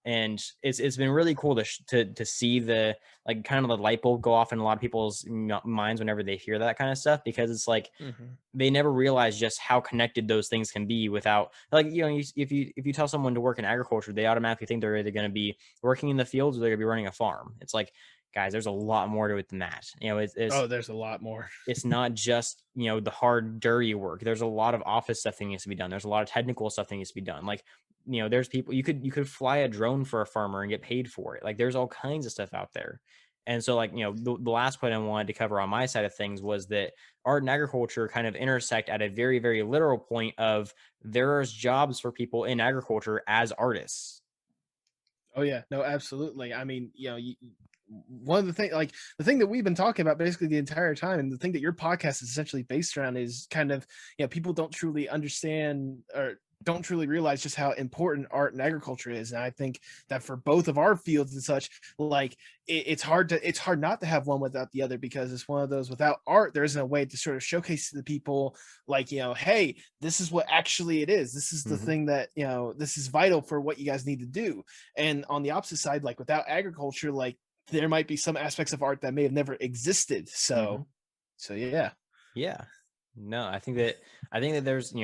And it's been really cool to see the, like, kind of the light bulb go off in a lot of people's minds whenever they hear that kind of stuff, because it's like Mhm. they never realize just how connected those things can be without, like, if you tell someone to work in agriculture, they automatically think they're either going to be working in the fields or they're going to be running a farm. It's like, guys, there's a lot more to it than that. Oh, there's a lot more. It's not just, the hard dirty work. There's a lot of office stuff that needs to be done. There's a lot of technical stuff that needs to be done. Like, there's people, you could fly a drone for a farmer and get paid for it. Like, there's all kinds of stuff out there. And so, like, the last point I wanted to cover on my side of things was that art and agriculture kind of intersect at a very, very literal point of, there's jobs for people in agriculture as artists. Oh yeah, no, absolutely. I mean, one of the things, like the thing that we've been talking about basically the entire time, and the thing that your podcast is essentially based around, is kind of, people don't truly understand or don't truly realize just how important art and agriculture is. And I think that for both of our fields and such, like it's hard not to have one without the other, because it's one of those, without art, there isn't a way to sort of showcase to the people, like, hey, this is what actually it is. This is the Mhm. thing that, this is vital for what you guys need to do. And on the opposite side, like without agriculture, like there might be some aspects of art that may have never existed. Mhm. So yeah. Yeah. No, I think that there's,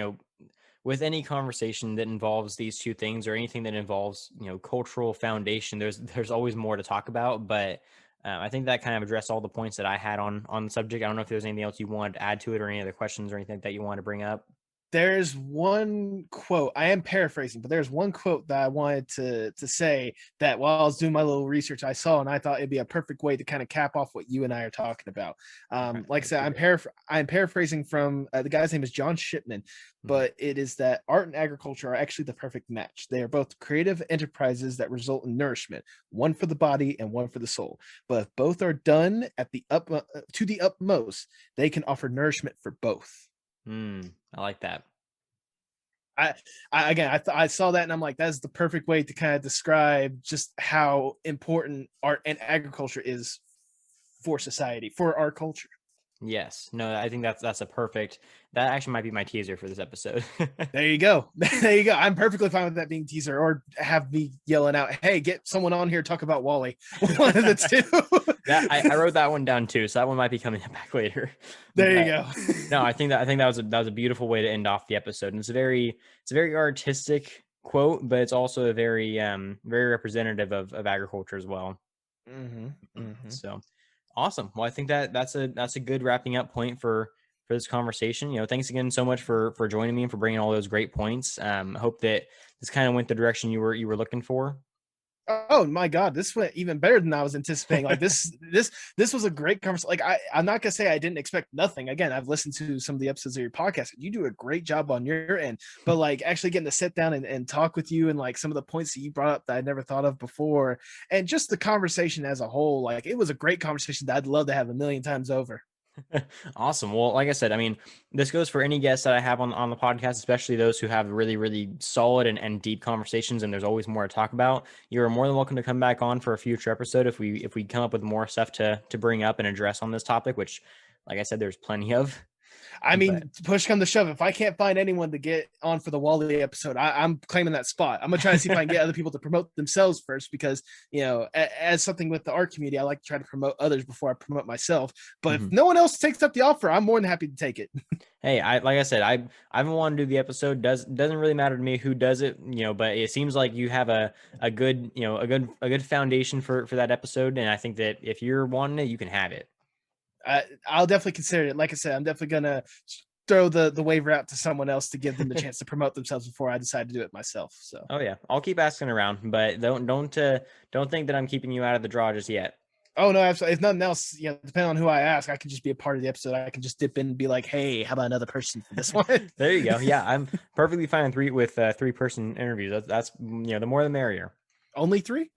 with any conversation that involves these two things, or anything that involves, cultural foundation, there's always more to talk about. But I think that kind of addressed all the points that I had on the subject. I don't know if there's anything else you wanted to add to it, or any other questions or anything that you wanted to bring up. There's one quote, I am paraphrasing, but there's one quote that I wanted to say, that while I was doing my little research, I saw, and I thought it'd be a perfect way to kind of cap off what you and I are talking about. All right, Like I let's said, hear it. I'm paraphrasing from, the guy's name is John Shipman, Mhm. but it is that art and agriculture are actually the perfect match. They are both creative enterprises that result in nourishment, one for the body and one for the soul. But if both are done at the to the utmost, they can offer nourishment for both. I like that. I, I saw that and I'm like, that's the perfect way to kind of describe just how important art and agriculture is for society, for our culture. Yes. No, I think that's a perfect. That actually might be my teaser for this episode. There you go. There you go. I'm perfectly fine with that being teaser, or have me yelling out, "Hey, get someone on here talk about Wally." One of the two. That I wrote that one down too, so that one might be coming back later. There you But go. no, I think that was a beautiful way to end off the episode. And it's a very artistic quote, but it's also a very representative of agriculture as well. Hmm. Hmm. So awesome. Well, I think that's a good wrapping up point for this conversation. Thanks again so much for joining me and for bringing all those great points. I hope that this kind of went the direction you were looking for. Oh my God, this went even better than I was anticipating. Like this was a great conversation. Like I'm not gonna say I didn't expect nothing. Again, I've listened to some of the episodes of your podcast. You do a great job on your end, but like actually getting to sit down and talk with you, and like some of the points that you brought up that I'd never thought of before, and just the conversation as a whole, like it was a great conversation that I'd love to have a million times over. Awesome. Well, like I said, I mean, this goes for any guests that I have on the podcast, especially those who have really, really solid and deep conversations, and there's always more to talk about. You're more than welcome to come back on for a future episode if we come up with more stuff to bring up and address on this topic, which, like I said, there's plenty of. I But mean, push come to shove, if I can't find anyone to get on for the Wally episode, I'm claiming that spot. I'm gonna try to see if I can get other people to promote themselves first, because as something with the art community, I like to try to promote others before I promote myself. But if mhm. no one else takes up the offer, I'm more than happy to take it. Hey, like I said, I've been wanting to do the episode. Doesn't really matter to me who does it, but it seems like you have a good, a good foundation for that episode, and I think that if you're wanting it, you can have it. I'll definitely consider it. Like I said, I'm definitely gonna throw the waiver out to someone else to give them the chance to promote themselves before I decide to do it myself. So, Oh yeah, I'll keep asking around, but don't think that I'm keeping you out of the draw just yet. Oh no, absolutely. If nothing else, depending on who I ask, I can just be a part of the episode. I can just dip in and be like, "Hey, how about another person for this one?" There you go. Yeah, I'm perfectly fine with 3-person interviews. That's the more the merrier. Only 3?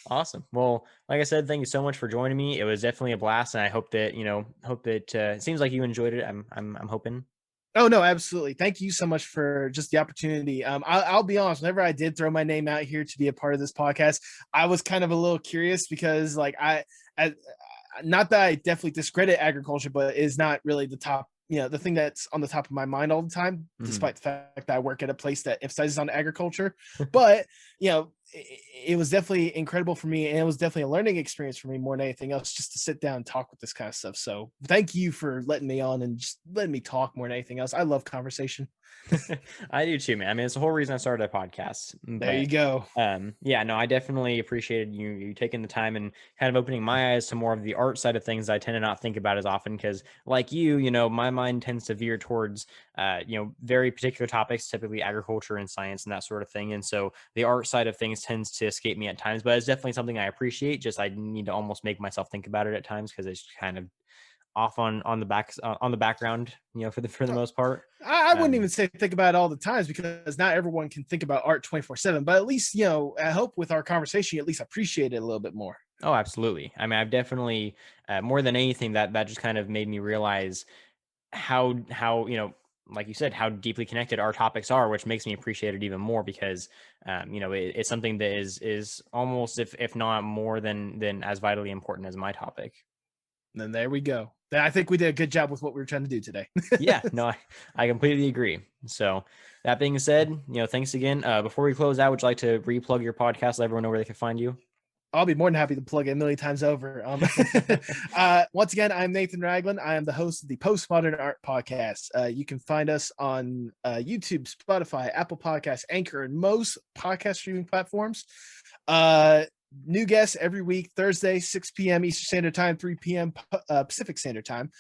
Awesome. Well, like I said, thank you so much for joining me. It was definitely a blast, and I hope that it seems like you enjoyed it. I'm hoping. Oh no, absolutely. Thank you so much for just the opportunity. I'll be honest. Whenever I did throw my name out here to be a part of this podcast, I was kind of a little curious because, like, I not that I definitely discredit agriculture, but is not really the top, the thing that's on the top of my mind all the time, despite the fact that I work at a place that emphasizes on agriculture. But it was definitely incredible for me, and it was definitely a learning experience for me more than anything else, just to sit down and talk with this kind of stuff. So thank you for letting me on and just letting me talk more than anything else. I love conversation. I do too, man. I mean, it's the whole reason I started a podcast. There you go. Yeah, no, I definitely appreciated you taking the time and kind of opening my eyes to more of the art side of things I tend to not think about as often, because like my mind tends to veer towards very particular topics, typically agriculture and science and that sort of thing. And so the art side of things tends to escape me at times, but it's definitely something I appreciate. Just I need to almost make myself think about it at times because it's kind of off on the background, for the most part. I wouldn't even say think about it all the times, because not everyone can think about art 24/7, but at least, I hope with our conversation, you at least appreciate it a little bit more. Oh, absolutely. I mean, I've definitely more than anything that just kind of made me realize how like you said, how deeply connected our topics are, which makes me appreciate it even more because it's something that is almost, if not more than as vitally important as my topic. And then there we go. I think we did a good job with what we were trying to do today. Yeah, no, I completely agree. So that being said, thanks again. Before we close out, would you like to replug your podcast, let everyone know where they can find you? I'll be more than happy to plug it a million times over. Once again, I'm Nathan Ragland. I am the host of the Postmodern Art Podcast. You can find us on YouTube, Spotify, Apple Podcasts, Anchor, and most podcast streaming platforms. New guests every week, Thursday, 6 p.m. Eastern Standard Time, 3 p.m. Pacific Standard Time.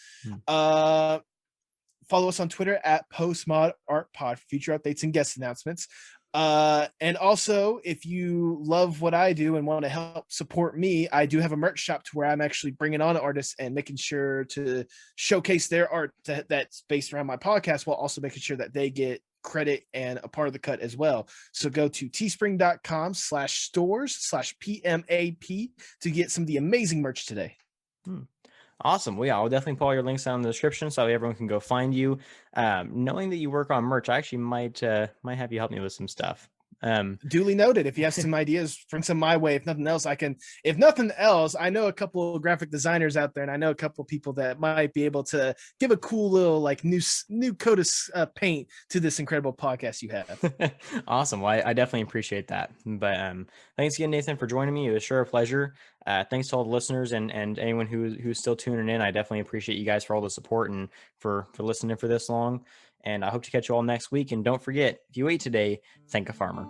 Follow us on Twitter at Postmod Art Pod for future updates and guest announcements. And also, if you love what I do and want to help support me, I do have a merch shop to where I'm actually bringing on artists and making sure to showcase their art that's based around my podcast, while also making sure that they get credit and a part of the cut as well. So go to teespring.com/stores/PMAP to get some of the amazing merch today. Awesome. Well, yeah, I'll definitely put all your links down in the description so everyone can go find you. Knowing that you work on merch, I actually might have you help me with some stuff. Duly noted. If you have some ideas, bring some my way. If nothing else, I know a couple of graphic designers out there, and I know a couple of people that might be able to give a cool little like new coat of paint to this incredible podcast you have. Awesome. Well, I definitely appreciate that. But thanks again, Nathan, for joining me. It was sure a pleasure. Thanks to all the listeners and anyone who's still tuning in. I definitely appreciate you guys for all the support and for listening for this long. And I hope to catch you all next week. And don't forget, if you ate today, thank a farmer.